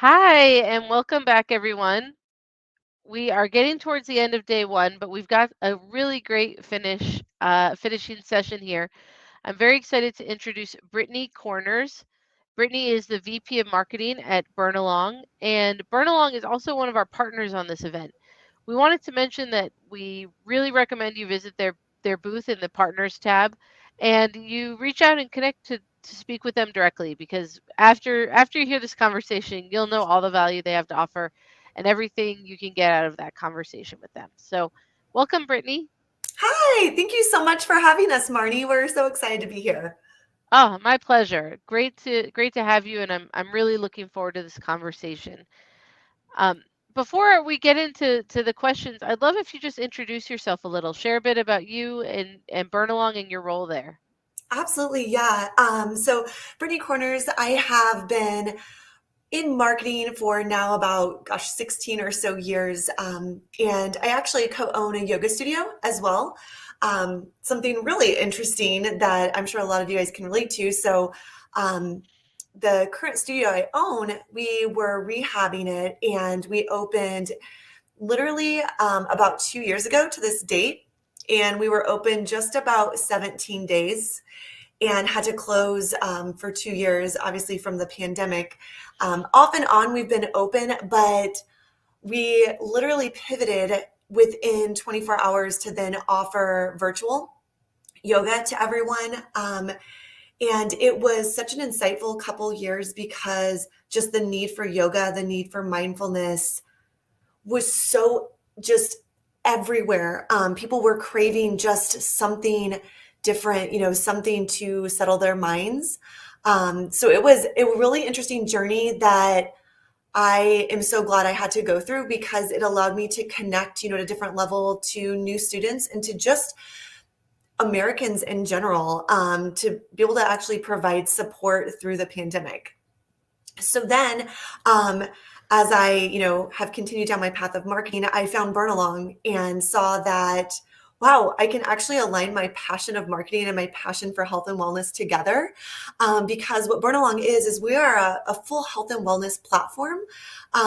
Hi, and welcome back, everyone. We are getting towards the end of day one, but we've got a really great finishing session here. I'm very excited to introduce Brittany Corners. Brittany is the VP of Marketing at Burnalong, and Burnalong is also one of our partners on this event. We wanted to mention that we really recommend you visit their booth in the Partners tab, and you reach out and connect to speak with them directly because after you hear this conversation, you'll know all the value they have to offer and everything you can get out of that conversation with them. So, welcome, Brittany. Hi, thank you so much for having us, Marnie. We're so excited to be here. Oh, my pleasure. Great to have you, and I'm really looking forward to this conversation. Um, Before we get into the questions, I'd love if you just introduce yourself a little, share a bit about you and Burnalong and your role there. Absolutely, yeah. So Brittany Corners, I have been in marketing for now about, 16 or so years. And I actually co-own a yoga studio as well. Something really interesting that I'm sure a lot of you guys can relate to. So um, the current studio I own, we were rehabbing it and we opened literally about 2 years ago to this date. And we were open just about 17 days and had to close for 2 years, obviously from the pandemic. Off and on, we've been open, but we literally pivoted within 24 hours to then offer virtual yoga to everyone. And it was such an insightful couple years because just the need for yoga, the need for mindfulness, was so just everywhere. People were craving just something different, something to settle their minds. So it was a really interesting journey that I am so glad I had to go through because it allowed me to connect, at a different level to new students and to just Americans in general, to be able to actually provide support through the pandemic. So then, as I, have continued down my path of marketing, I found Burnalong and saw that, wow, I can actually align my passion of marketing and my passion for health and wellness together. Because what Burnalong is we are a full health and wellness platform.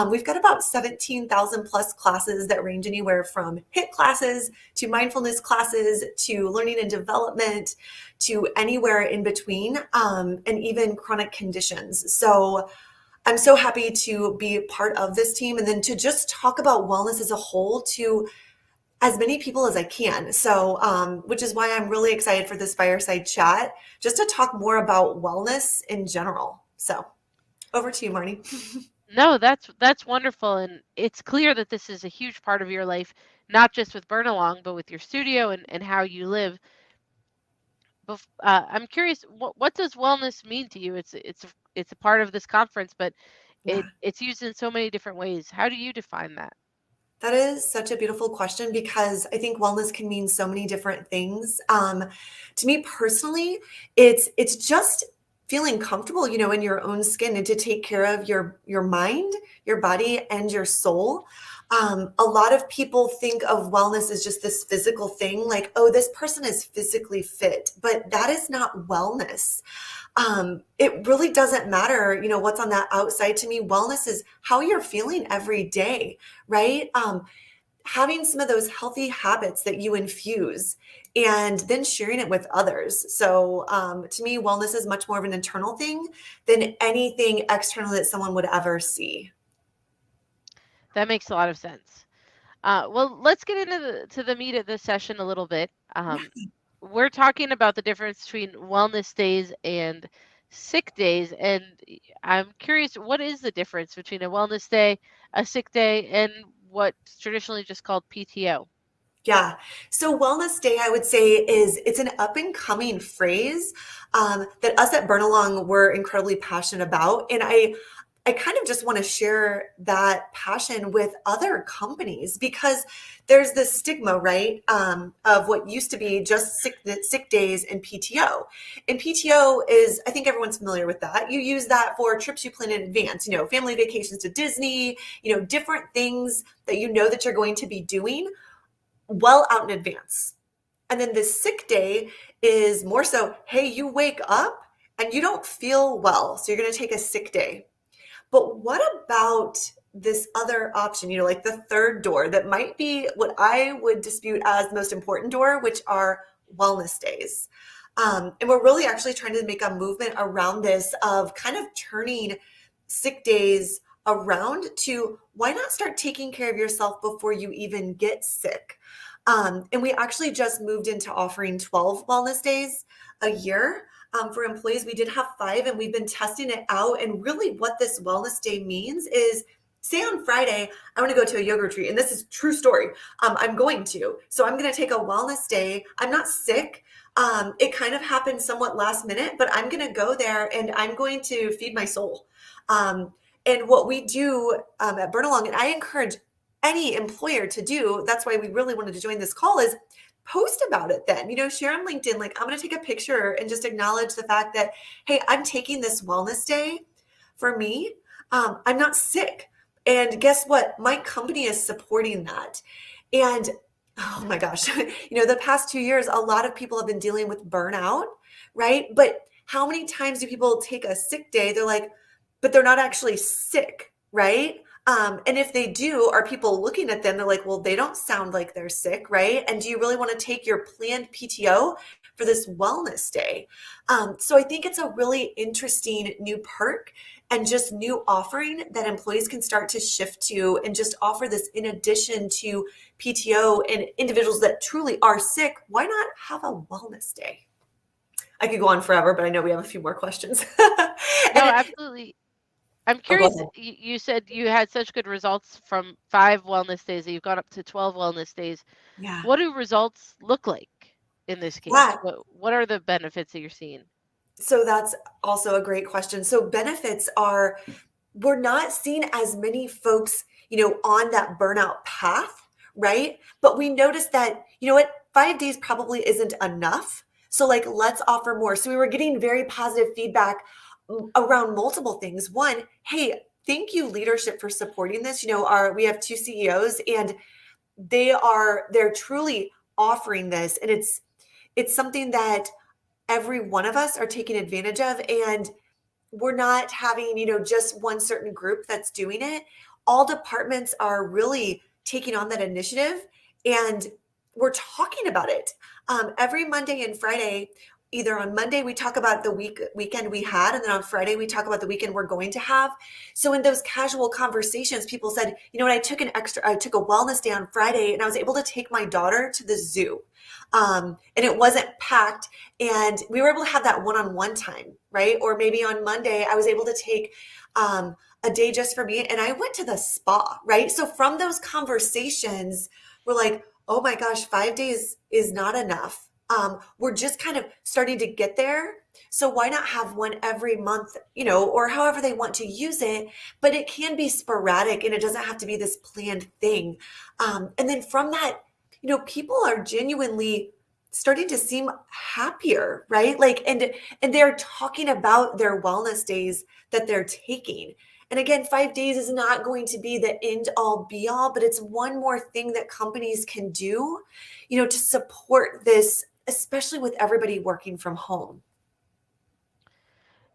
We've got about 17,000 plus classes that range anywhere from HIIT classes to mindfulness classes to learning and development to anywhere in between, and even chronic conditions. So I'm so happy to be part of this team and then to just talk about wellness as a whole to as many people as I can. So, which is why I'm really excited for this fireside chat, just to talk more about wellness in general. So, over to you, Marnie. No, that's wonderful, and it's clear that this is a huge part of your life, not just with Burnalong, but with your studio and how you live. I'm curious, what does wellness mean to you? It's a part of this conference, but Yeah. it's used in so many different ways. How do you define that? That is such a beautiful question because I think wellness can mean so many different things. To me personally, it's just feeling comfortable, in your own skin and to take care of your mind, your body, and your soul. A lot of people think of wellness as just this physical thing, like, oh, this person is physically fit, but that is not wellness. It really doesn't matter, what's on that outside. To me, wellness is how you're feeling every day, right? Having some of those healthy habits that you infuse and then sharing it with others. So, to me, wellness is much more of an internal thing than anything external that someone would ever see. That makes a lot of sense. Well, let's get into the meat of this session a little bit. We're talking about the difference between wellness days and sick days, and I'm curious, what is the difference between a wellness day, a sick day, and what's traditionally just called PTO? Yeah. So wellness day, I would say, it's an up and coming phrase that us at Burnalong were incredibly passionate about, and I kind of just want to share that passion with other companies because there's this stigma, right, of what used to be just sick days and PTO. And PTO is, I think everyone's familiar with that. You use that for trips you plan in advance, family vacations to Disney, different things that you know that you're going to be doing well out in advance. And then the sick day is more so, hey, you wake up and you don't feel well, so you're going to take a sick day. But what about this other option, like the third door that might be what I would dispute as the most important door, which are wellness days. And we're really actually trying to make a movement around this of kind of turning sick days around to why not start taking care of yourself before you even get sick? And we actually just moved into offering 12 wellness days a year. For employees, we did have 5, and we've been testing it out. And really, what this wellness day means is, say on Friday, I want to go to a yoga retreat, and this is true story. I'm going to, so I'm going to take a wellness day. I'm not sick. It kind of happened somewhat last minute, but I'm going to go there and I'm going to feed my soul. And what we do at Burnalong, and I encourage any employer to do, that's why we really wanted to join this call, is post about it then, share on LinkedIn, like, I'm going to take a picture and just acknowledge the fact that, hey, I'm taking this wellness day for me. I'm not sick. And guess what? My company is supporting that. And oh my gosh, the past 2 years, a lot of people have been dealing with burnout, right? But how many times do people take a sick day? They're like, but they're not actually sick, right? And if they do, are people looking at them? They're like, well, they don't sound like they're sick, right? And do you really want to take your planned PTO for this wellness day? So I think it's a really interesting new perk and just new offering that employees can start to shift to, and just offer this in addition to PTO. And individuals that truly are sick, why not have a wellness day? I could go on forever, but I know we have a few more questions. No, And absolutely. I'm oh, go curious, ahead. you said you had such good results from 5 wellness days that you've gone up to 12 wellness days. Yeah. What do results look like in this case? Yeah. What are the benefits that you're seeing? So that's also a great question. So benefits are, we're not seeing as many folks, on that burnout path, right? But we noticed that, 5 days probably isn't enough. So like, let's offer more. So we were getting very positive feedback around multiple things. One, hey, thank you leadership for supporting this. We have 2 CEOs, and they're truly offering this. And it's something that every one of us are taking advantage of. And we're not having, just one certain group that's doing it. All departments are really taking on that initiative, and we're talking about it. Every Monday and Friday, either on Monday, we talk about the weekend we had, and then on Friday, we talk about the weekend we're going to have. So in those casual conversations, people said, what, I took a wellness day on Friday, and I was able to take my daughter to the zoo. And it wasn't packed, and we were able to have that one-on-one time, right? Or maybe on Monday, I was able to take a day just for me, and I went to the spa, right? So from those conversations, we're like, oh my gosh, 5 days is not enough. We're just kind of starting to get there. So why not have one every month, or however they want to use it, but it can be sporadic and it doesn't have to be this planned thing. And then from that, people are genuinely starting to seem happier, right? Like, and they're talking about their wellness days that they're taking. And again, 5 days is not going to be the end all be all, but it's one more thing that companies can do, to support this, especially with everybody working from home.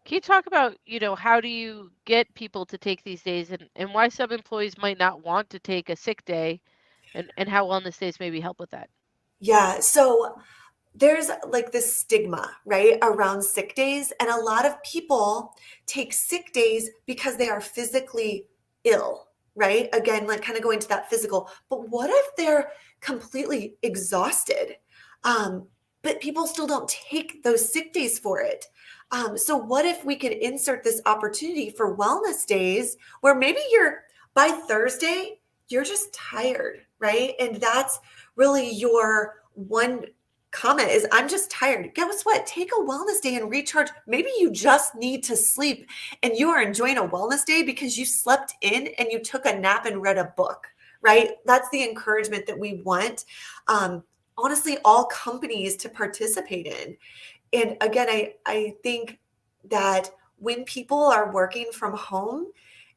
Can you talk about, how do you get people to take these days, and why some employees might not want to take a sick day, and how wellness days maybe help with that? Yeah. So there's like this stigma, right, around sick days. And a lot of people take sick days because they are physically ill, right? Again, like kind of going to that physical. But what if they're completely exhausted? But people still don't take those sick days for it. So what if we could insert this opportunity for wellness days where maybe by Thursday, you're just tired, right? And that's really your one comment is, I'm just tired. Guess what? Take a wellness day and recharge. Maybe you just need to sleep, and you are enjoying a wellness day because you slept in and you took a nap and read a book, right? That's the encouragement that we want. Honestly, all companies to participate in. And again, I think that when people are working from home,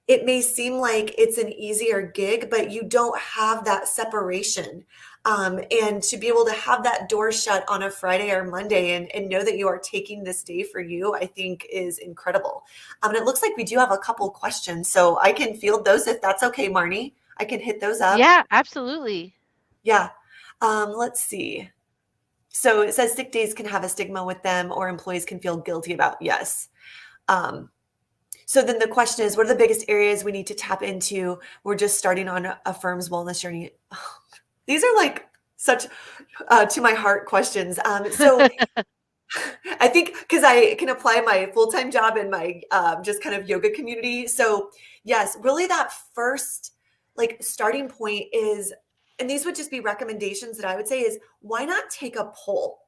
it may seem like it's an easier gig, but you don't have that separation. And to be able to have that door shut on a Friday or Monday and know that you are taking this day for you, I think is incredible. And it looks like we do have a couple questions, so I can field those if that's okay, Marnie. I can hit those up. Yeah, absolutely. Yeah. Let's see. So it says sick days can have a stigma with them or employees can feel guilty about. Yes. Um, so then the question is, what are the biggest areas we need to tap into? We're just starting on a firm's wellness journey. These are like such to my heart questions. So I think because I can apply my full-time job in my just kind of yoga community. So yes, really that first like starting point is, and these would just be recommendations that I would say is why not take a poll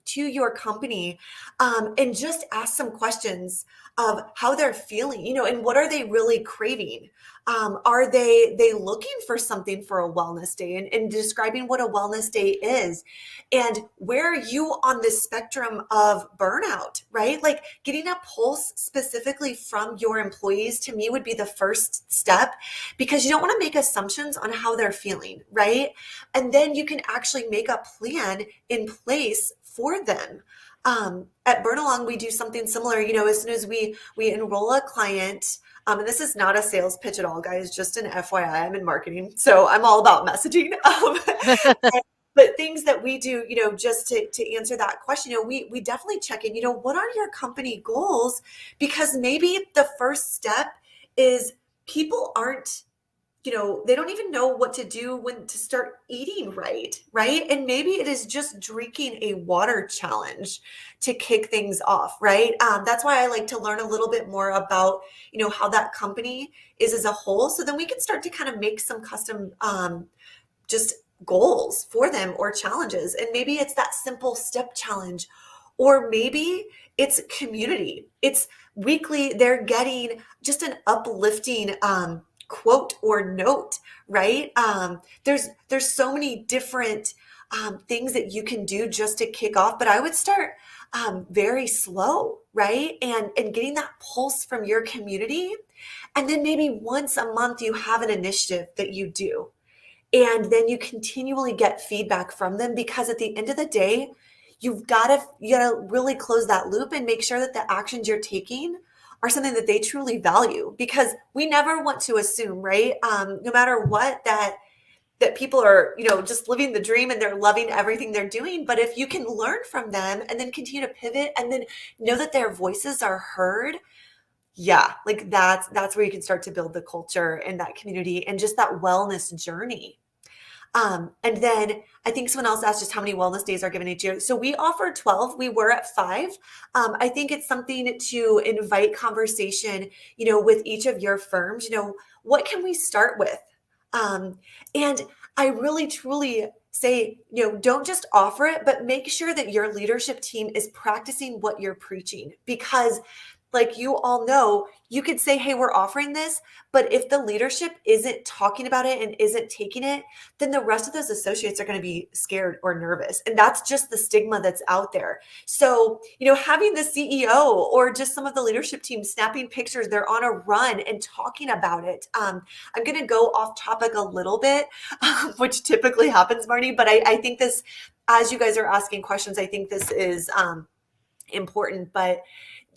to your company and just ask some questions of how they're feeling, and what are they really craving. Are they looking for something for a wellness day, and describing what a wellness day is, and where are you on the spectrum of burnout, right? Like getting a pulse specifically from your employees to me would be the first step, because you don't want to make assumptions on how they're feeling, right? And then you can actually make a plan in place for them. At Burnalong, we do something similar. As soon as we enroll a client, and this is not a sales pitch at all, guys, just an FYI, I'm in marketing, so I'm all about messaging. But things that we do, just to answer that question, we definitely check in, what are your company goals? Because maybe the first step is people aren't, they don't even know what to do when to start eating right? And maybe it is just drinking a water challenge to kick things off, right? That's why I like to learn a little bit more about, how that company is as a whole. So then we can start to kind of make some custom just goals for them or challenges. And maybe it's that simple step challenge, or maybe it's community. It's weekly, they're getting just an uplifting quote or note, right? There's so many different things that you can do just to kick off, but I would start very slow, right? And getting that pulse from your community. And then maybe once a month you have an initiative that you do. And then you continually get feedback from them, because at the end of the day, you gotta really close that loop and make sure that the actions you're taking are something that they truly value, because we never want to assume, right? No matter what, that people are, just living the dream and they're loving everything they're doing. But if you can learn from them and then continue to pivot and then know that their voices are heard, yeah, like that's where you can start to build the culture and that community and just that wellness journey. And then I think someone else asked just how many wellness days are given each year. So we offer 12. We were at 5. I think it's something to invite conversation, with each of your firms. What can we start with? And I really truly say, don't just offer it, but make sure that your leadership team is practicing what you're preaching, because like you all know, you could say, hey, we're offering this, but if the leadership isn't talking about it and isn't taking it, then the rest of those associates are going to be scared or nervous. And that's just the stigma that's out there. So, having the CEO or just some of the leadership team snapping pictures, they're on a run and talking about it. I'm going to go off topic a little bit, which typically happens, Marnie, but I think this, as you guys are asking questions, I think this is important. But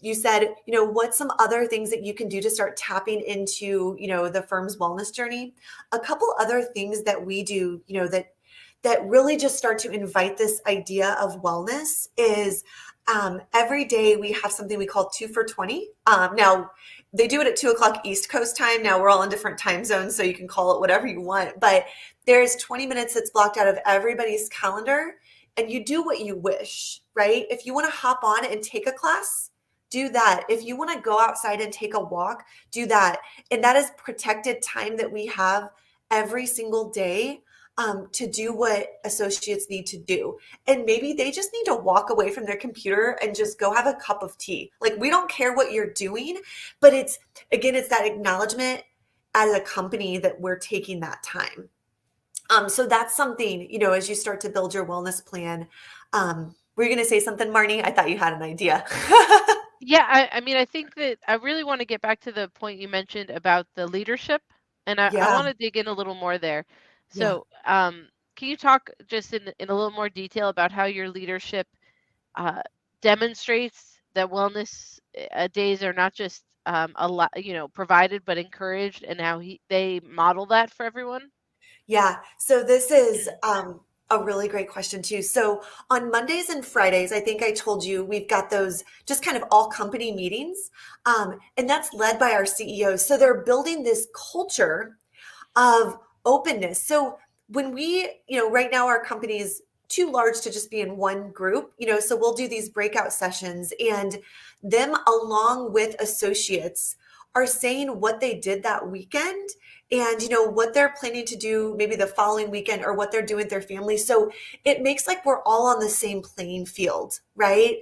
you said, what's some other things that you can do to start tapping into, the firm's wellness journey? A couple other things that we do, that really just start to invite this idea of wellness is every day we have something we call 2 for 20. Now, they do it at 2:00 East Coast time. Now we're all in different time zones, so you can call it whatever you want. But there's 20 minutes that's blocked out of everybody's calendar, and you do what you wish, right? If you want to hop on and take a class, do that. If you want to go outside and take a walk, do that. And that is protected time that we have every single day to do what associates need to do. And maybe they just need to walk away from their computer and just go have a cup of tea. Like, we don't care what you're doing, but it's that acknowledgement as a company that we're taking that time. So that's something, as you start to build your wellness plan. Were you going to say something, Marnie? I thought you had an idea. Yeah, I mean, I think that I really want to get back to the point you mentioned about the leadership, and I Yeah, want to dig in a little more there. yeah. So, can you talk just in a little more detail about how your leadership uh, demonstrates that wellness days are not just a lot, provided but encouraged, and how they model that for everyone? Yeah. So this is a really great question too. So on Mondays and Fridays, I think I told you we've got those just kind of all company meetings, and that's led by our CEOs. So they're building this culture of openness. So when right now our company is too large to just be in one group, so we'll do these breakout sessions and them along with associates are saying what they did that weekend and what they're planning to do maybe the following weekend or what they're doing with their family. So it makes like we're all on the same playing field, right?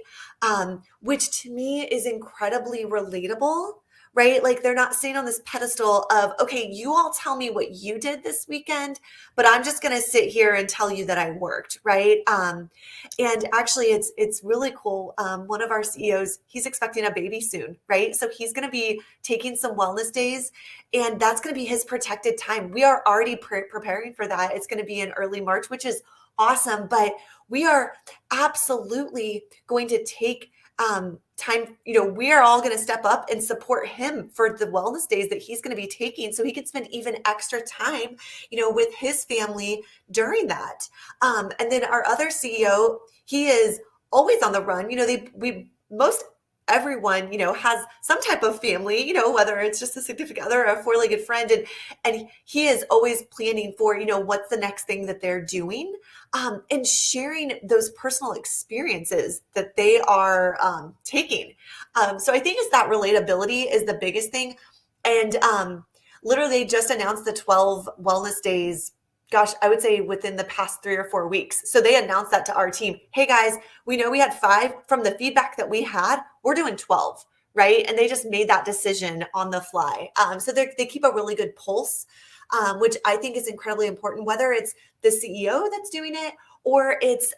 Which to me is incredibly relatable, right? Like they're not sitting on this pedestal of, okay, you all tell me what you did this weekend, but I'm just going to sit here and tell you that I worked, right? And actually, it's really cool. One of our CEOs, he's expecting a baby soon, right? So he's going to be taking some wellness days, and that's going to be his protected time. We are already preparing for that. It's going to be in early March, which is awesome, but we are absolutely going to take time, we are all going to step up and support him for the wellness days that he's going to be taking so he can spend even extra time, with his family during that. And then our other CEO, he is always on the run. Most everyone, has some type of family, whether it's just a significant other or a four-legged friend. And he is always planning for, what's the next thing that they're doing, and sharing those personal experiences that they are taking. So I think it's that relatability is the biggest thing. And literally they just announced the 12 wellness days, gosh, I would say within the past 3 or 4 weeks. So they announced that to our team. Hey guys, we know we had 5 from the feedback that we had. We're doing 12, right? And they just made that decision on the fly. So they keep a really good pulse, which I think is incredibly important, whether it's the CEO that's doing it or it's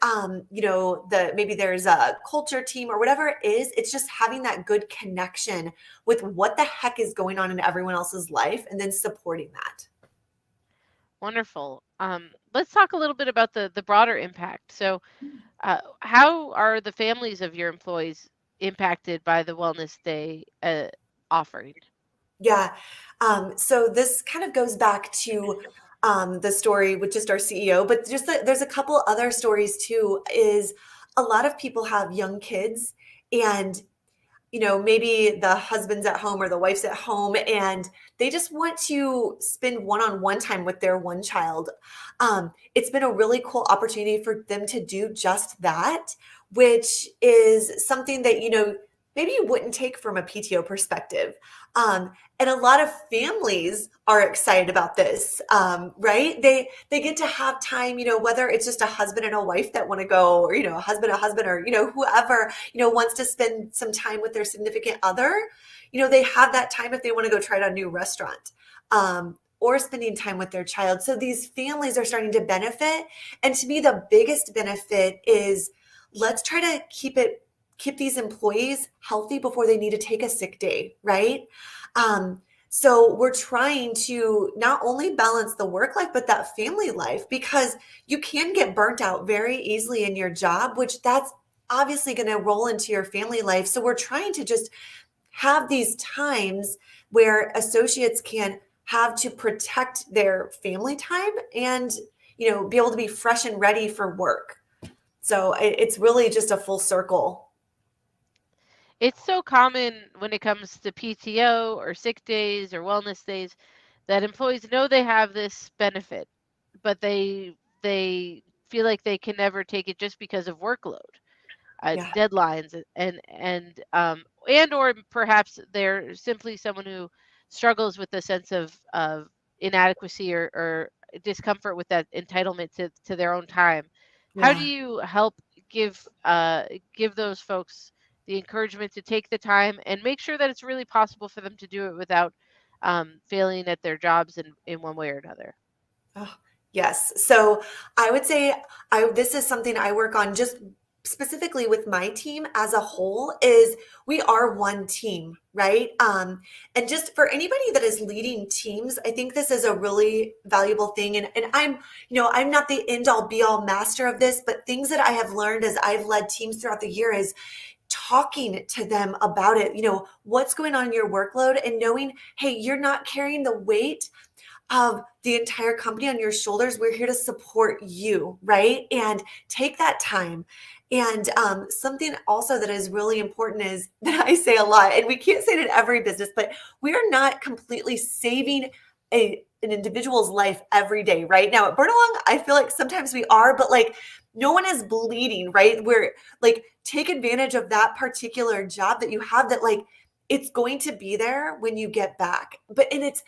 maybe there's a culture team or whatever it is. It's just having that good connection with what the heck is going on in everyone else's life and then supporting that. Wonderful. Let's talk a little bit about the broader impact. So, how are the families of your employees impacted by the Wellness Day offering? Yeah. So this kind of goes back to the story with just our CEO, but there's a couple other stories too. Is a lot of people have young kids, and maybe the husband's at home or the wife's at home and they just want to spend one-on-one time with their one child. It's been a really cool opportunity for them to do just that, which is something that, maybe you wouldn't take from a PTO perspective. And a lot of families are excited about this, right? They get to have time, whether it's just a husband and a wife that want to go, or a husband, or whoever wants to spend some time with their significant other. They have that time if they want to go try out a new restaurant, or spending time with their child. So these families are starting to benefit, and to me, the biggest benefit is let's try to keep these employees healthy before they need to take a sick day, right? So we're trying to not only balance the work life, but that family life, because you can get burnt out very easily in your job, which that's obviously going to roll into your family life. So we're trying to just have these times where associates can have to protect their family time and, be able to be fresh and ready for work. So it's really just a full circle. It's so common when it comes to PTO or sick days or wellness days that employees know they have this benefit, but they feel like they can never take it just because of workload, Yeah. deadlines, and or perhaps they're simply someone who struggles with a sense of inadequacy or discomfort with that entitlement to their own time. How do Yeah. you help give give those folks the encouragement to take the time and make sure that it's really possible for them to do it without failing at their jobs in one way or another? Oh, yes. So I would say this is something I work on just specifically with my team as a whole is we are one team, right? And just for anybody that is leading teams, I think this is a really valuable thing. And I'm not the end all be all master of this, but things that I have learned as I've led teams throughout the year is talking to them about it, what's going on in your workload and knowing, hey, you're not carrying the weight of the entire company on your shoulders. We're here to support you, right? And take that time. And something also that is really important is that I say a lot, and we can't say it in every business, but we are not completely saving an individual's life every day, right? Now at Burnalong, I feel like sometimes we are, but like no one is bleeding, right? We're like, take advantage of that particular job that you have that like, it's going to be there when you get back. But it's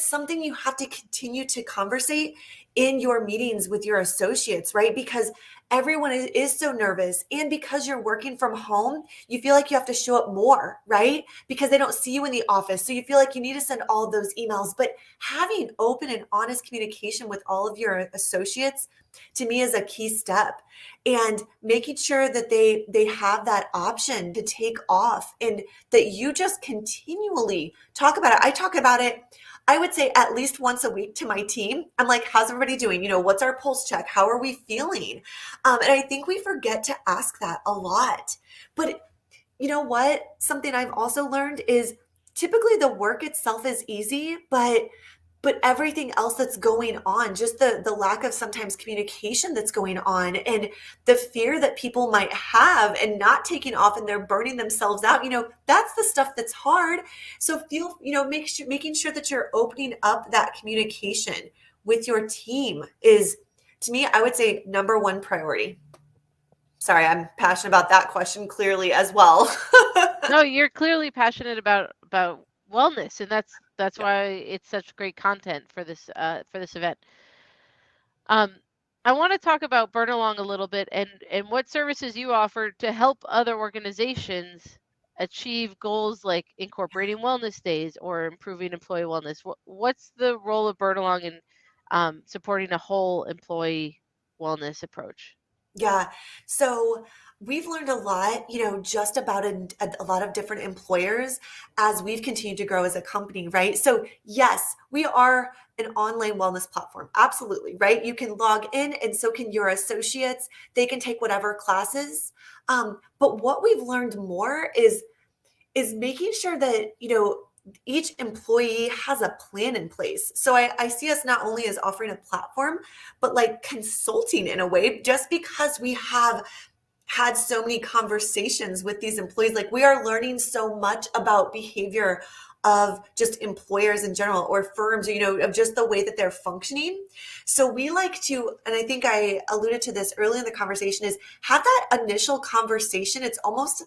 something you have to continue to conversate in your meetings with your associates, right? Because everyone is so nervous. And because you're working from home, you feel like you have to show up more, right? Because they don't see you in the office. So you feel like you need to send all of those emails. But having open and honest communication with all of your associates to me is a key step, and making sure that they have that option to take off and that you just continually talk about it. I talk about it, I would say at least once a week to my team. I'm like, how's everybody doing? What's our pulse check? How are we feeling? And I think we forget to ask that a lot. But you know what? Something I've also learned is typically the work itself is easy, but everything else that's going on, just the lack of sometimes communication that's going on, and the fear that people might have and not taking off and they're burning themselves out, that's the stuff that's hard. So making sure that you're opening up that communication with your team is, to me, I would say number one priority. Sorry, I'm passionate about that question clearly as well. No, you're clearly passionate about wellness, and that's Yeah. why it's such great content for this event. Um, I want to talk about Burnalong a little bit and what services you offer to help other organizations achieve goals like incorporating wellness days or improving employee wellness. What's the role of Burnalong in supporting a whole employee wellness approach? Yeah. So we've learned a lot, just about a lot of different employers as we've continued to grow as a company, right? So, yes, we are an online wellness platform. Absolutely, right? You can log in and so can your associates. They can take whatever classes. But what we've learned more is making sure that, each employee has a plan in place. So I see us not only as offering a platform, but like consulting in a way, just because we have had so many conversations with these employees. Like we are learning so much about behavior of just employers in general or firms, of just the way that they're functioning. So we like to, and I think I alluded to this early in the conversation, is have that initial conversation. It's almost,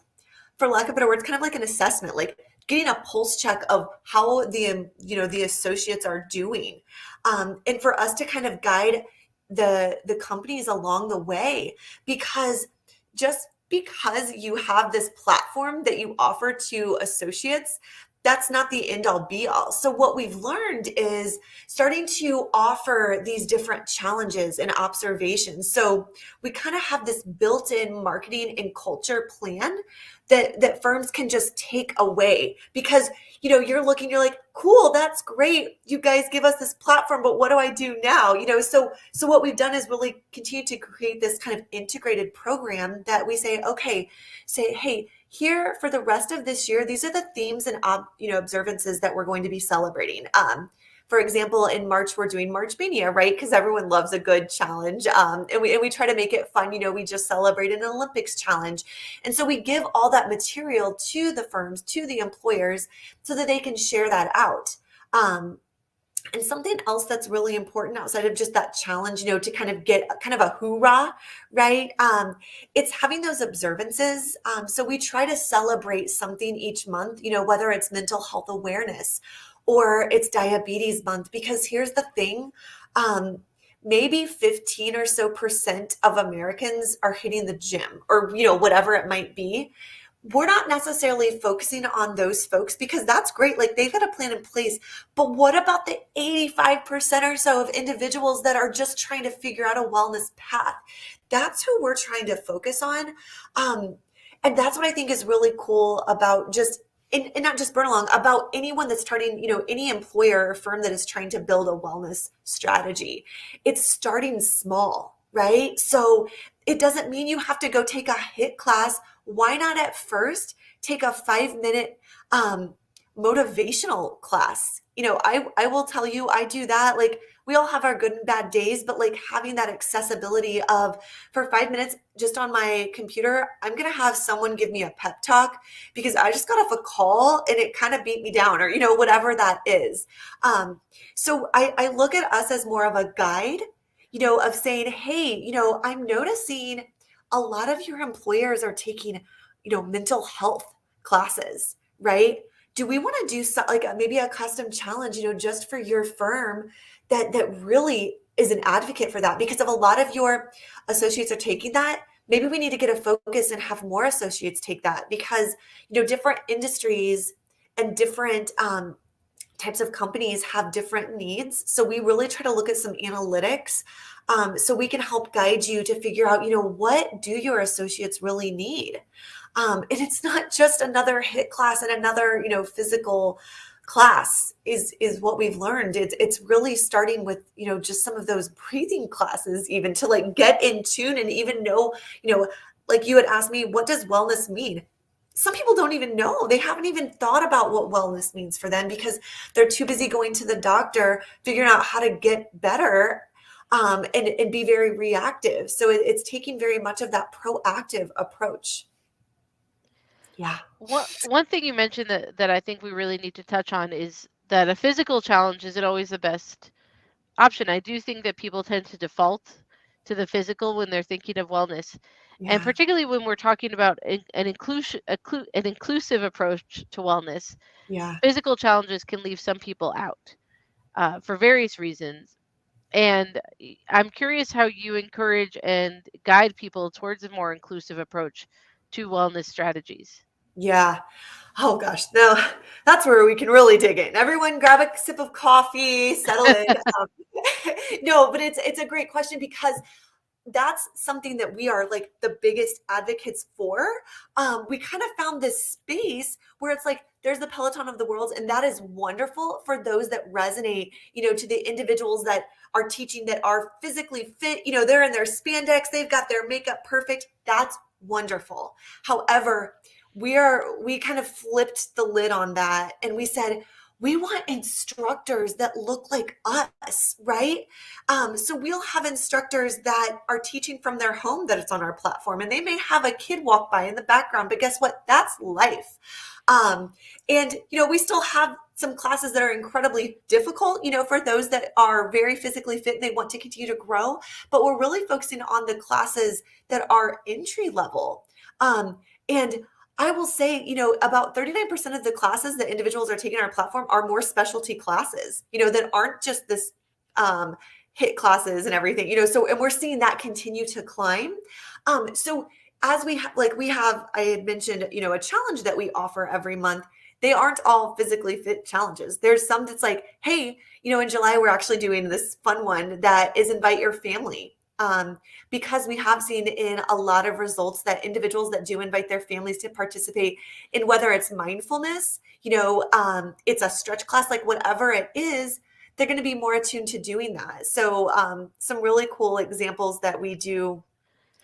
for lack of better words, kind of like an assessment, like getting a pulse check of how the associates are doing, and for us to kind of guide the companies along the way, because just because you have this platform that you offer to associates, that's not the end all be all. So what we've learned is starting to offer these different challenges and observations. So we kind of have this built-in marketing and culture plan that firms can just take away, because you're like, cool, that's great, you guys give us this platform, but what do I do now? So what we've done is really continue to create this kind of integrated program that we say, okay, hey, here for the rest of this year, these are the themes and observances that we're going to be celebrating. For example, in March, we're doing March Mania, right? Because everyone loves a good challenge. And we try to make it fun. We just celebrated an Olympics challenge. And so we give all that material to the firms, to the employers, so that they can share that out. And something else that's really important outside of just that challenge, to kind of get kind of a hoorah, right? It's having those observances. So we try to celebrate something each month, whether it's mental health awareness or it's diabetes month, because here's the thing. Maybe 15 or so % of Americans are hitting the gym or, whatever it might be. We're not necessarily focusing on those folks, because that's great. Like they've got a plan in place. But what about the 85% or so of individuals that are just trying to figure out a wellness path, that's who we're trying to focus on. And that's what I think is really cool about just, and not just Burnalong, about anyone that's starting, any employer or firm that is trying to build a wellness strategy. It's starting small, right? So it doesn't mean you have to go take a HIT class. Why not at first take a 5 minute motivational class? I will tell you, I do that. Like, we all have our good and bad days, but like having that accessibility of, for 5 minutes just on my computer, I'm going to have someone give me a pep talk because I just got off a call and it kind of beat me down, or, whatever that is. So I look at us as more of a guide, of saying, hey, I'm noticing a lot of your employers are taking, mental health classes, right? Do we want to do like maybe a custom challenge, just for your firm that really is an advocate for that? Because if a lot of your associates are taking that, maybe we need to get a focus and have more associates take that, because different industries and different types of companies have different needs. So we really try to look at some analytics, so we can help guide you to figure out, what do your associates really need? And it's not just another HIT class and another, physical class is what we've learned. It's really starting with, just some of those breathing classes, even to like get in tune and even know, like you had asked me, what does wellness mean? Some people don't even know. They haven't even thought about what wellness means for them because they're too busy going to the doctor, figuring out how to get better, and be very reactive. So it's taking very much of that proactive approach. Yeah. One thing you mentioned that I think we really need to touch on is that a physical challenge isn't always the best option. I do think that people tend to default to the physical when they're thinking of wellness, and Yeah. particularly when we're talking about an inclusive approach to wellness. Yeah. Physical challenges can leave some people out for various reasons. And I'm curious how you encourage and guide people towards a more inclusive approach to wellness strategies. Yeah. Oh gosh. No, that's where we can really dig in. Everyone grab a sip of coffee, settle in. Um, no, but it's a great question because that's something that we are like the biggest advocates for. We kind of found this space where it's like there's the Peloton of the world, and that is wonderful for those that resonate, to the individuals that are teaching that are physically fit, they're in their spandex, they've got their makeup perfect. That's wonderful. However, we kind of flipped the lid on that and we said, we want instructors that look like us, right? So we'll have instructors that are teaching from their home that it's on our platform, and they may have a kid walk by in the background, but guess what? That's life. And, we still have some classes that are incredibly difficult, for those that are very physically fit and they want to continue to grow, but we're really focusing on the classes that are entry level. And I will say, about 39% of the classes that individuals are taking on our platform are more specialty classes, that aren't just this HIT classes and everything, so, and we're seeing that continue to climb. So as I had mentioned, a challenge that we offer every month. They aren't all physically fit challenges. There's some that's like, hey, in July, we're actually doing this fun one that is invite your family. Because we have seen in a lot of results that individuals that do invite their families to participate in, whether it's mindfulness, it's a stretch class, like whatever it is, they're going to be more attuned to doing that. So some really cool examples that we do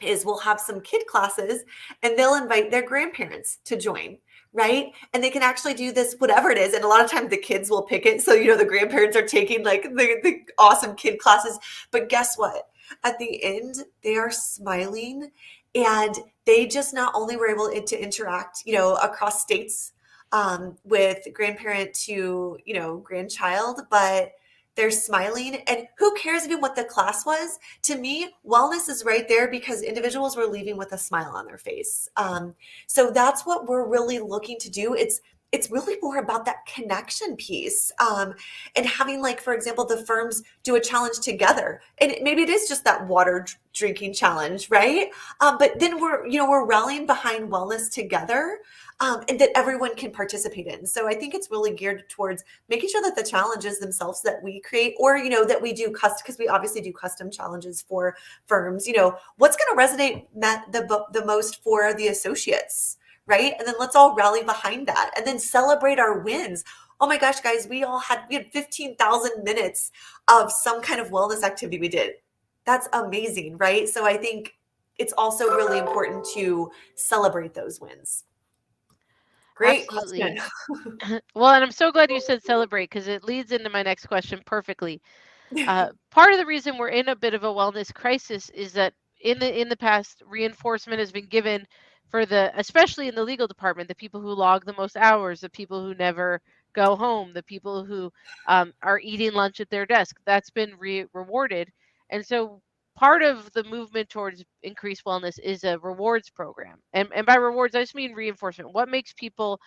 is we'll have some kid classes and they'll invite their grandparents to join, right? And they can actually do this, whatever it is. And a lot of times the kids will pick it. So, the grandparents are taking like the awesome kid classes. But guess what? At the end, they are smiling, and they just not only were able to interact, across states, with grandparent to, grandchild, but they're smiling. And who cares even what the class was? To me, wellness is right there because individuals were leaving with a smile on their face. So that's what we're really looking to do. it's really more about that connection piece, and having, like, for example, the firms do a challenge together, and maybe it is just that water drinking challenge, right? But then we're rallying behind wellness together, and that everyone can participate in. So I think it's really geared towards making sure that the challenges themselves that we create, or that we do custom, because we obviously do custom challenges for firms. What's going to resonate the most for the associates, right? And then let's all rally behind that, and then celebrate our wins. Oh my gosh, guys, we had 15,000 minutes of some kind of wellness activity we did. That's amazing, right? So I think it's also really important to celebrate those wins. Great question. Absolutely. Well, and I'm so glad you said celebrate because it leads into my next question perfectly. Part of the reason we're in a bit of a wellness crisis is that in the past, reinforcement has been given for especially in the legal department, the people who log the most hours, the people who never go home, the people who are eating lunch at their desk. That's been rewarded, and so part of the movement towards increased wellness is a rewards program. And by rewards, I just mean reinforcement. What makes people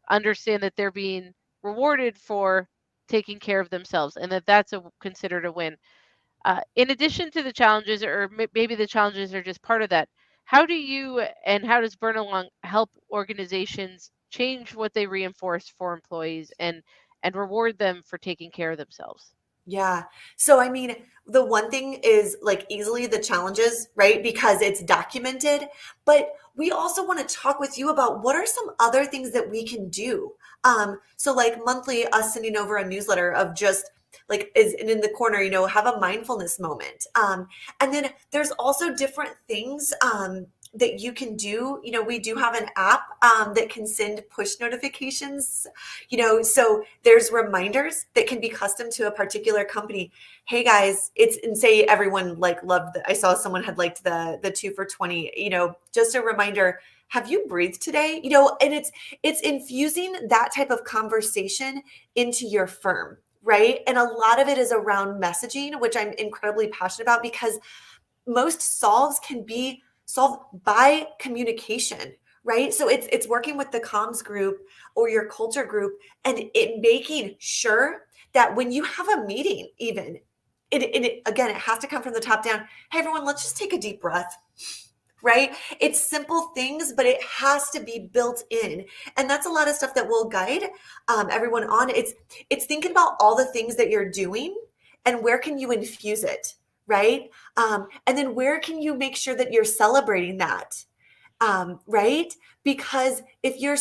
understand that they're being rewarded for taking care of themselves and that that's considered a win. In addition to the challenges, or maybe the challenges are just part of that, how do you and how does Burnalong help organizations change what they reinforce for employees and reward them for taking care of themselves? Yeah. So, I mean, the one thing is like easily the challenges, right? Because it's documented. But we also want to talk with you about what are some other things that we can do. So like monthly, us sending over a newsletter of just like is in the corner, have a mindfulness moment. And then there's also different things that you can do. We do have an app that can send push notifications, so there's reminders that can be custom to a particular company. Hey guys, and say everyone like loved I saw someone had liked the 2 for 20, just a reminder, have you breathed today? And it's infusing that type of conversation into your firm, right? And a lot of it is around messaging, which I'm incredibly passionate about, because most solves can be solved by communication, right? So it's working with the comms group or your culture group, and it making sure that when you have a meeting, even again, it has to come from the top down. Hey everyone, let's just take a deep breath, right? It's simple things, but it has to be built in. And that's a lot of stuff that we'll guide everyone on. It's thinking about all the things that you're doing and where can you infuse it, right? And then where can you make sure that you're celebrating that, right? Because if you're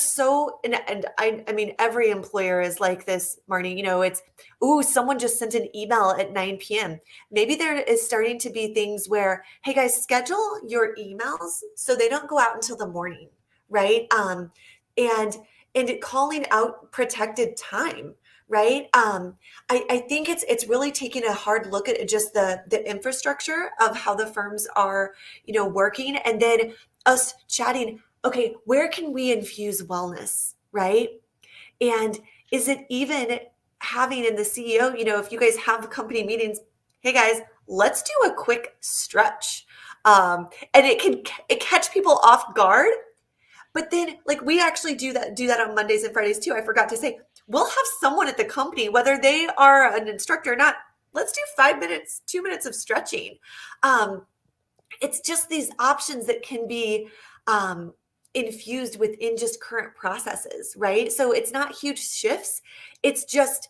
and I mean, every employer is like this, Marnie, it's, ooh, someone just sent an email at 9 p.m. Maybe there is starting to be things where, hey guys, schedule your emails so they don't go out until the morning, right? And calling out protected time, right? I think it's really taking a hard look at just the infrastructure of how the firms are, working, and then us chatting, okay, where can we infuse wellness, right? And is it even having in the CEO, if you guys have company meetings, hey guys, let's do a quick stretch. And it catch people off guard. But then like we actually do that on Mondays and Fridays too. I forgot to say, we'll have someone at the company, whether they are an instructor or not, let's do 5 minutes, 2 minutes of stretching. It's just these options that can be infused within just current processes, right? So it's not huge shifts. It's just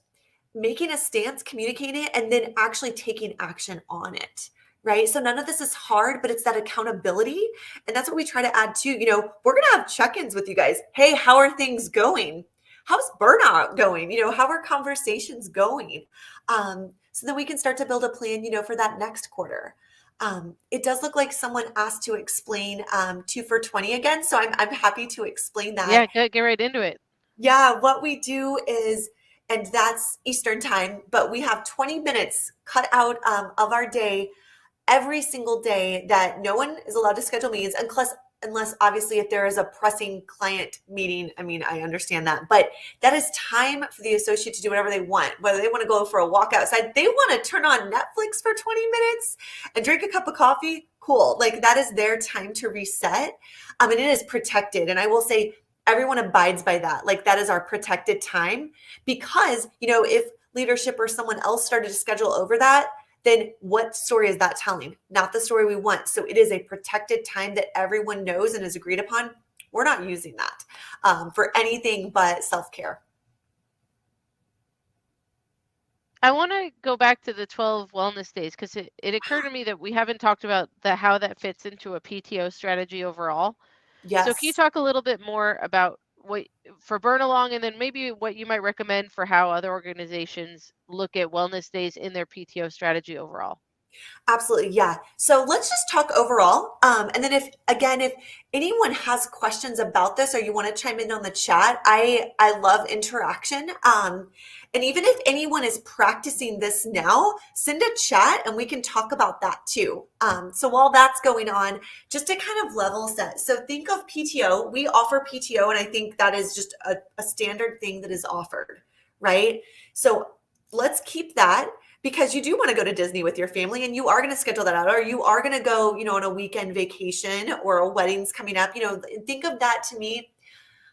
making a stance, communicating it, and then actually taking action on it, right? So none of this is hard, but it's that accountability. And that's what we try to add to, we're going to have check-ins with you guys. Hey, how are things going? How's burnout going? How are conversations going? So then we can start to build a plan, for that next quarter. It does look like someone asked to explain 2 for 20 again. So I'm happy to explain that. Yeah, get right into it. Yeah, what we do is, and that's Eastern time, but we have 20 minutes cut out of our day every single day that no one is allowed to schedule meetings unless obviously if there is a pressing client meeting. I mean, I understand that, but that is time for the associate to do whatever they want, whether they want to go for a walk outside, they want to turn on Netflix for 20 minutes and drink a cup of coffee. Cool. Like that is their time to reset. And it is protected. And I will say, everyone abides by that. Like that is our protected time because, if leadership or someone else started to schedule over that, then what story is that telling? Not the story we want. So it is a protected time that everyone knows and is agreed upon. We're not using that for anything but self-care. I want to go back to the 12 wellness days because it occurred to me that we haven't talked about how that fits into a PTO strategy overall. So can you Yes. talk a little bit more about what for Burnalong and then maybe what you might recommend for how other organizations look at wellness days in their PTO strategy overall? Absolutely. Yeah. So let's just talk overall. And then if anyone has questions about this or you want to chime in on the chat, I love interaction. And even if anyone is practicing this now, send a chat and we can talk about that too. So while that's going on, just to kind of level set. So think of PTO. We offer PTO, and I think that is just a standard thing that is offered, right? So let's keep that because you do want to go to Disney with your family and you are going to schedule that out, or you are going to go, on a weekend vacation or a wedding's coming up. Think of that to me.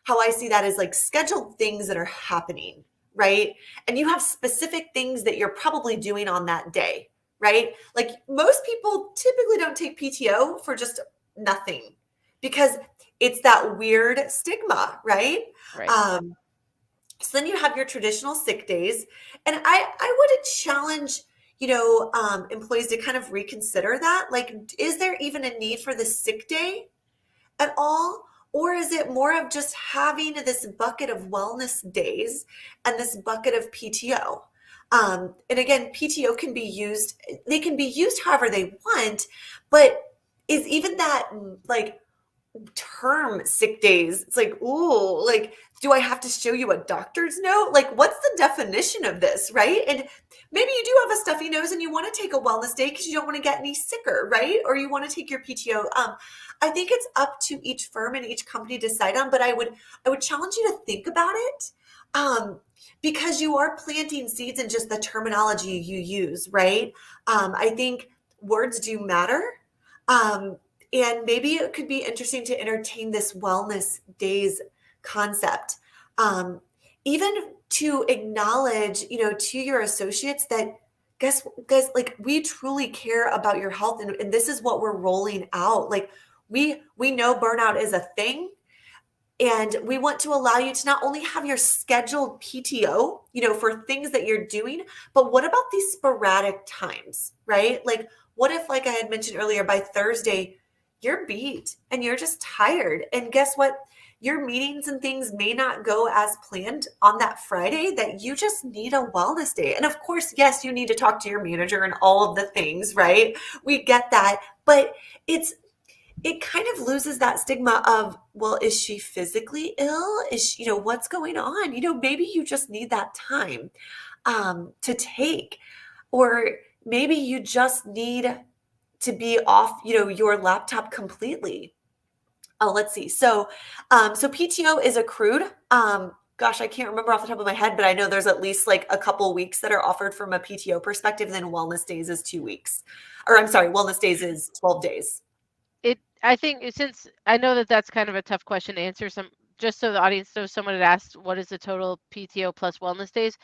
How I see that is like scheduled things that are happening, right? And you have specific things that you're probably doing on that day, right? Like most people typically don't take PTO for just nothing because it's that weird stigma, right? Right. Um, so then you have your traditional sick days. And I would challenge, employees to kind of reconsider that. Like, is there even a need for the sick day at all? Or is it more of just having this bucket of wellness days and this bucket of PTO? And again, PTO can be used, they can be used however they want, but is even that like term sick days, it's like, ooh, like, do I have to show you a doctor's note? Like, what's the definition of this, right? And maybe you do have a stuffy nose and you want to take a wellness day because you don't want to get any sicker, right? Or you want to take your PTO. I think it's up to each firm and each company to decide on, but I would challenge you to think about it. Because you are planting seeds in just the terminology you use, right? I think words do matter. Um, and maybe it could be interesting to entertain this wellness days concept. Um, Even to acknowledge, to your associates that guys, like we truly care about your health and this is what we're rolling out. Like we know burnout is a thing. And we want to allow you to not only have your scheduled PTO, for things that you're doing, but what about these sporadic times, right? Like, what if, like I had mentioned earlier, by Thursday, you're beat and you're just tired. And guess what? Your meetings and things may not go as planned on that Friday, that you just need a wellness day. And of course, yes, you need to talk to your manager and all of the things, right? We get that. But it kind of loses that stigma of, well, is she physically ill? Is she, what's going on? Maybe you just need that time to take, or maybe you just need to be off, your laptop completely. Oh, let's see. So PTO is accrued. Gosh, I can't remember off the top of my head, but I know there's at least like a couple weeks that are offered from a PTO perspective. And then wellness days is 2 weeks, or I'm sorry, wellness days is 12 days. I think since I know that that's kind of a tough question to answer, just so the audience knows, someone had asked, what is the total PTO plus wellness days?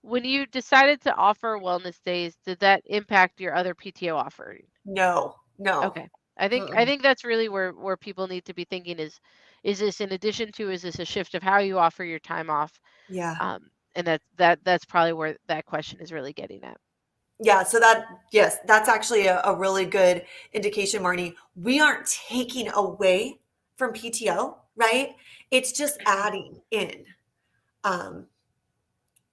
When you decided to offer wellness days, did that impact your other PTO offering? No, no. Okay. I think that's really where people need to be thinking is this in addition to, is this a shift of how you offer your time off? Yeah. And that's probably where that question is really getting at. Yeah. Yes, that's actually a really good indication, Marnie. We aren't taking away from PTO, right? It's just adding in. Um,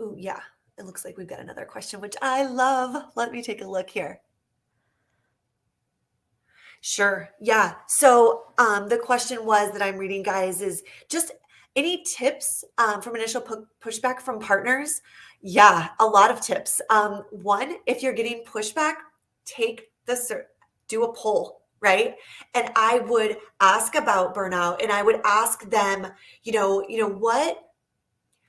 Ooh, yeah. It looks like we've got another question, which I love. Let me take a look here. Sure. Yeah. So the question was that I'm reading, guys, is just any tips from initial pushback from partners? Yeah, a lot of tips. One, if you're getting pushback, take do a poll, right? And I would ask about burnout, and I would ask them, what,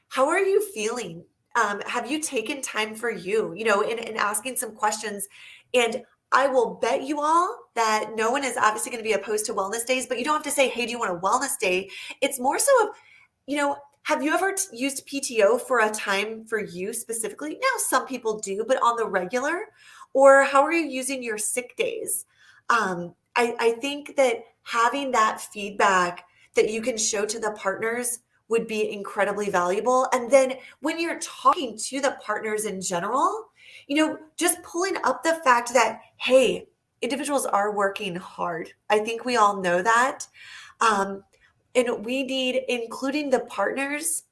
how are you feeling? Have you taken time for you? And asking some questions. And I will bet you all that no one is obviously going to be opposed to wellness days, but you don't have to say, hey, do you want a wellness day? It's more so of, have you ever used PTO for a time for you specifically? Now, some people do, but on the regular, or how are you using your sick days? I think that having that feedback that you can show to the partners would be incredibly valuable. And then when you're talking to the partners in general, just pulling up the fact that, hey, individuals are working hard. I think we all know that. Um, and we need, including the partners,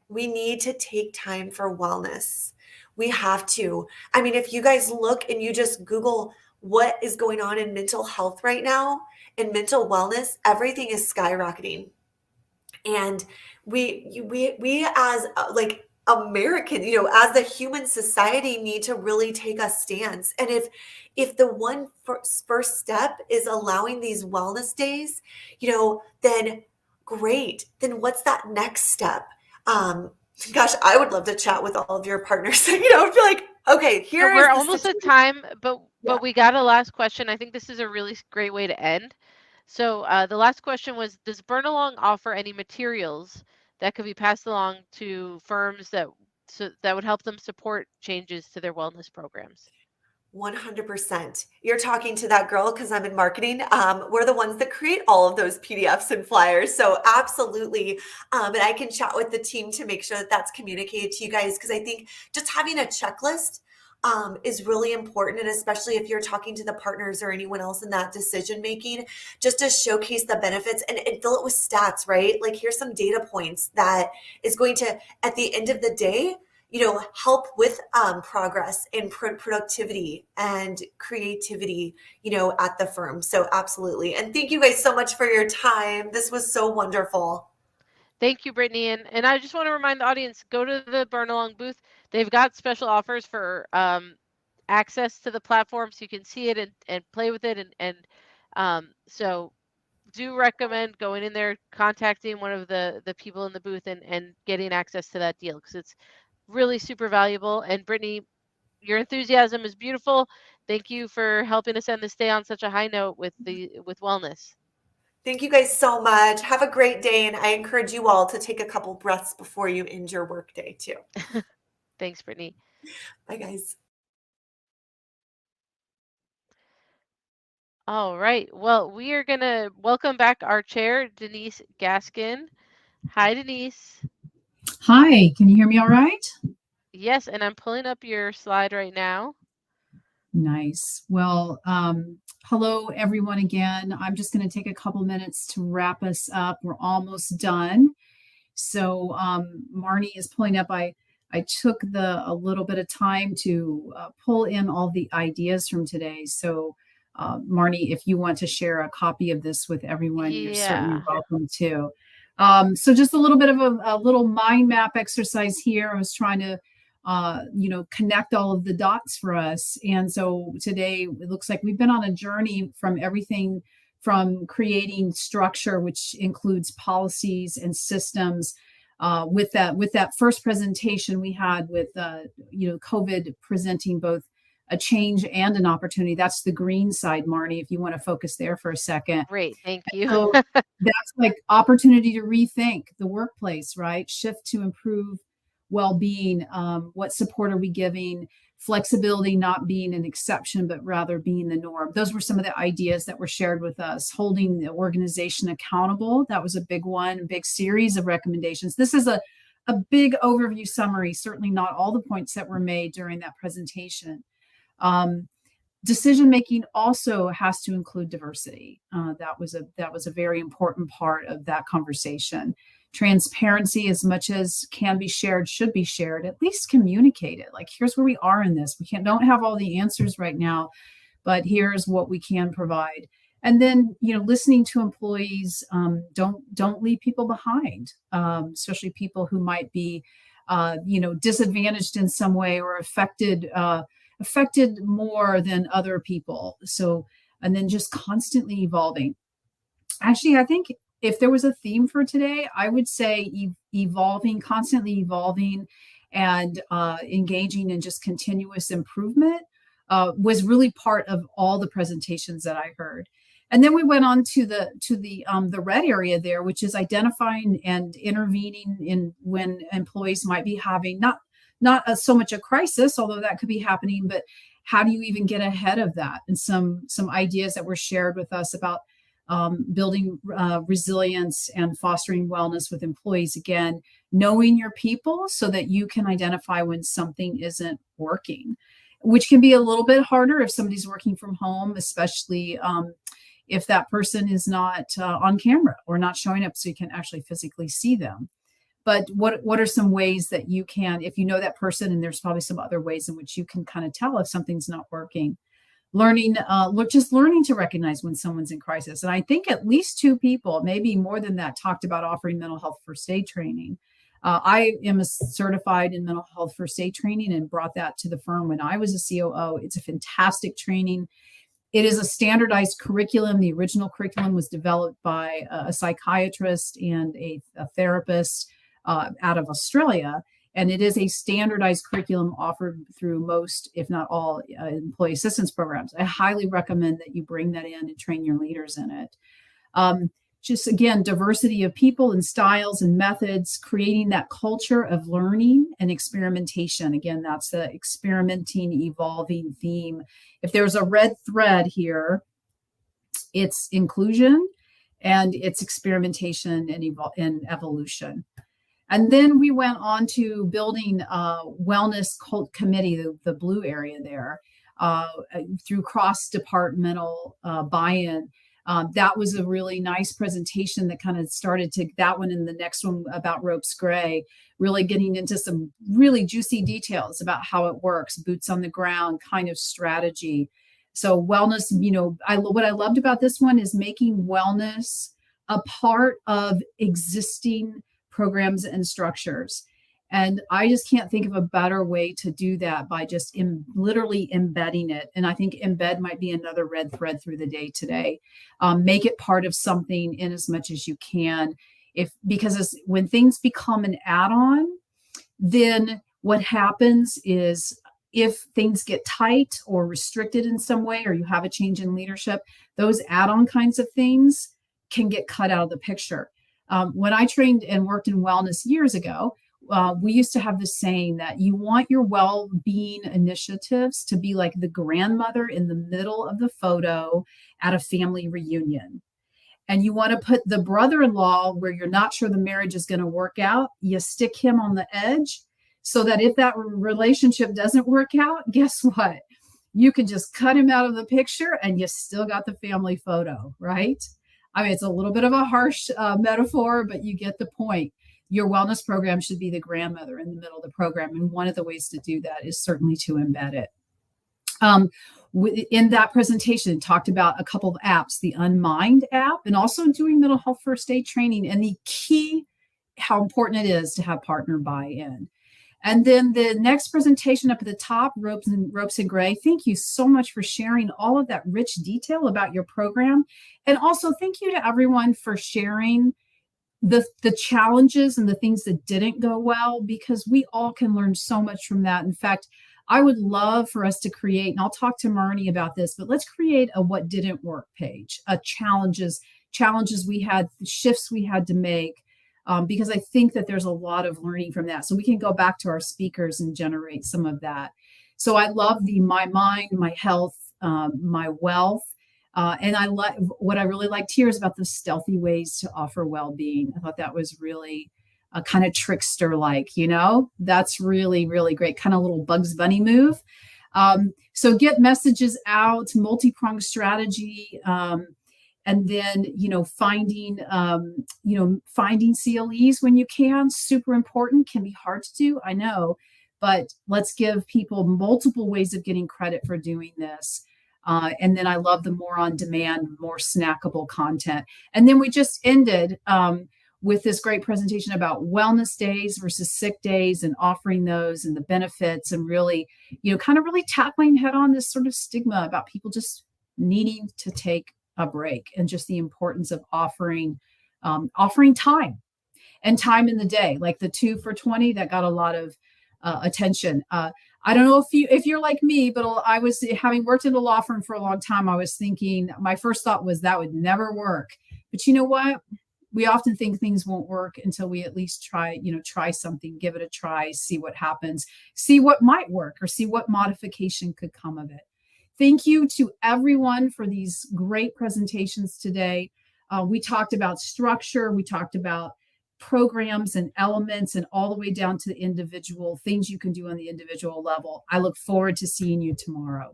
we need to take time for wellness. We have to. I mean, if you guys look and you just Google what is going on in mental health right now and mental wellness, everything is skyrocketing. And we as like American, as the human society, need to really take a stance. And if the first step is allowing these wellness days, then great. Then what's that next step? Gosh, I would love to chat with all of your partners. Be like, okay, here is We're the almost at situation. time, but Yeah. we got a last question. I think this is a really great way to end. So the last question was, does Burnalong offer any materials that could be passed along to firms that would help them support changes to their wellness programs? 100%. You're talking to that girl because I'm in marketing. We're the ones that create all of those PDFs and flyers. So absolutely. And I can chat with the team to make sure that that's communicated to you guys, because I think just having a checklist is really important. And especially if you're talking to the partners or anyone else in that decision making, just to showcase the benefits and fill it with stats, right? Like, here's some data points that is going to, at the end of the day, help with progress and productivity and creativity, at the firm. So absolutely. And thank you guys so much for your time. This was so wonderful. Thank you, Brittany. And I just want to remind the audience, go to the Burnalong booth. They've got special offers for access to the platform so you can see it and play with it. So do recommend going in there, contacting one of the people in the booth and getting access to that deal, because it's really super valuable. And Brittany, your enthusiasm is beautiful. Thank you for helping us end this day on such a high note with wellness. Thank you guys so much. Have a great day. And I encourage you all to take a couple breaths before you end your workday too. Thanks, Brittany. Bye, guys. All right. Well, we are going to welcome back our chair, Denise Gaskin. Hi, Denise. Hi, can you hear me all right? Yes, and I'm pulling up your slide right now. Nice. Well, hello everyone again. I'm just going to take a couple minutes to wrap us up. We're almost done. So Marnie is pulling up. I took a little bit of time to pull in all the ideas from today. So Marnie, if you want to share a copy of this with everyone, you're certainly welcome to. So just a little bit of a little mind map exercise here. I was trying to connect all of the dots for us. And so today it looks like we've been on a journey from everything from creating structure, which includes policies and systems. With that first presentation we had with COVID presenting both a change and an opportunity. That's the green side, Marnie, if you want to focus there for a second. Great, thank you. So that's like opportunity to rethink the workplace, right? Shift to improve well-being. What support are we giving? Flexibility not being an exception, but rather being the norm. Those were some of the ideas that were shared with us. Holding the organization accountable. That was a big one, a big series of recommendations. This is a big overview summary, certainly not all the points that were made during that presentation. Decision making also has to include diversity. That was a very important part of that conversation. Transparency, as much as can be shared, should be shared. At least communicate it. Like, here's where we are in this. We don't have all the answers right now, but here's what we can provide. And then, listening to employees. Don't leave people behind, especially people who might be, disadvantaged in some way or affected more than other people. So, and then just constantly evolving. Actually, I think if there was a theme for today, I would say evolving, constantly evolving, and engaging in just continuous improvement. was really part of all the presentations that I heard. And then we went on to the red area there, which is identifying and intervening in when employees might be having so much a crisis, although that could be happening, but how do you even get ahead of that? And some ideas that were shared with us about building resilience and fostering wellness with employees. Again, knowing your people so that you can identify when something isn't working, which can be a little bit harder if somebody's working from home, especially if that person is not on camera or not showing up so you can actually physically see them. But what are some ways that you can, if you know that person, and there's probably some other ways in which you can kind of tell if something's not working. Learning to recognize when someone's in crisis. And I think at least 2 people, maybe more than that, talked about offering mental health first aid training. I am certified in mental health first aid training and brought that to the firm when I was a COO. It's a fantastic training. It is a standardized curriculum. The original curriculum was developed by a psychiatrist and a therapist out of Australia. And it is a standardized curriculum offered through most, if not all, employee assistance programs. I highly recommend that you bring that in and train your leaders in it. Just again, diversity of people and styles and methods, creating that culture of learning and experimentation. Again, that's the experimenting, evolving theme. If there's a red thread here, it's inclusion and it's experimentation and evolution. And then we went on to building a wellness cult committee, the blue area there, through cross-departmental buy-in. That was a really nice presentation that kind of started to that one and the next one about Ropes Gray, really getting into some really juicy details about how it works, boots on the ground kind of strategy. So wellness, what I loved about this one is making wellness a part of existing programs and structures. And I just can't think of a better way to do that by just literally embedding it. And I think embed might be another red thread through the day today. Make it part of something in as much as you can. Because when things become an add-on, then what happens is if things get tight or restricted in some way, or you have a change in leadership, those add-on kinds of things can get cut out of the picture. When I trained and worked in wellness years ago, we used to have this saying that you want your well-being initiatives to be like the grandmother in the middle of the photo at a family reunion. And you want to put the brother-in-law where you're not sure the marriage is going to work out, you stick him on the edge so that if that relationship doesn't work out, guess what? You can just cut him out of the picture and you still got the family photo, right? I mean, it's a little bit of a harsh metaphor, but you get the point. Your wellness program should be the grandmother in the middle of the program. And one of the ways to do that is certainly to embed it. In that presentation, talked about a couple of apps, the Unmind app, and also doing mental health first aid training, and the key, how important it is to have partner buy-in. And then the next presentation up at the top, Ropes and Gray. Thank you so much for sharing all of that rich detail about your program. And also thank you to everyone for sharing the challenges and the things that didn't go well, because we all can learn so much from that. In fact, I would love for us to create, and I'll talk to Marnie about this, but let's create a what didn't work page, challenges we had, shifts we had to make, because I think that there's a lot of learning from that. So we can go back to our speakers and generate some of that. So I love my mind, my health, my wealth. And what I really liked here is about the stealthy ways to offer well-being. I thought that was really a kind of trickster-like, that's really, really great, kind of little Bugs Bunny move. So get messages out, multi-pronged strategy, and then, finding CLEs when you can, super important, can be hard to do, I know, but let's give people multiple ways of getting credit for doing this. And then I love the more on demand, more snackable content. And then we just ended with this great presentation about wellness days versus sick days and offering those and the benefits, and really, really tackling head on this sort of stigma about people just needing to take a break, and just the importance of offering time and time in the day, like the 2 for $20 that got a lot of attention. I don't know if you're like me, but I was, having worked in a law firm for a long time, I was thinking, my first thought was that would never work. But you know what? We often think things won't work until we at least try something, give it a try, see what happens, see what might work, or see what modification could come of it. Thank you to everyone for these great presentations today. We talked about structure, we talked about programs and elements, and all the way down to the individual things you can do on the individual level. I look forward to seeing you tomorrow.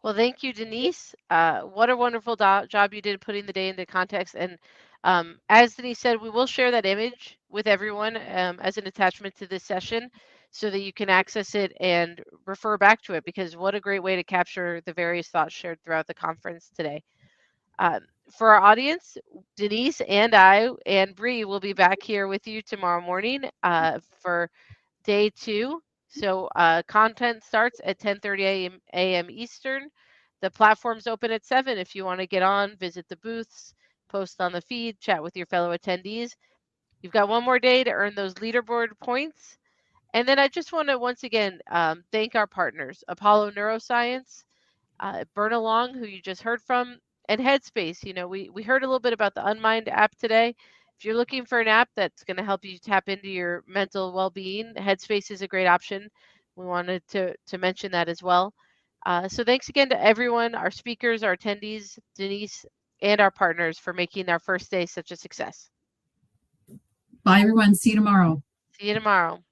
Well, thank you, Denise. What a wonderful job you did putting the day into context. And as Denise said, we will share that image with everyone as an attachment to this session so that you can access it and refer back to it, because what a great way to capture the various thoughts shared throughout the conference today. For our audience, Denise and I and Bree will be back here with you tomorrow morning for day 2. So content starts at 10:30 a.m. Eastern. The platform's open at 7 if you want to get on, visit the booths, post on the feed, chat with your fellow attendees. You've got one more day to earn those leaderboard points. And then I just want to once again thank our partners, Apollo Neuroscience, Burnalong, who you just heard from, and Headspace. We heard a little bit about the Unmind app today. If you're looking for an app that's going to help you tap into your mental well-being, Headspace is a great option. We wanted to mention that as well. So thanks again to everyone, our speakers, our attendees, Denise, and our partners for making our first day such a success. Bye, everyone. See you tomorrow. See you tomorrow.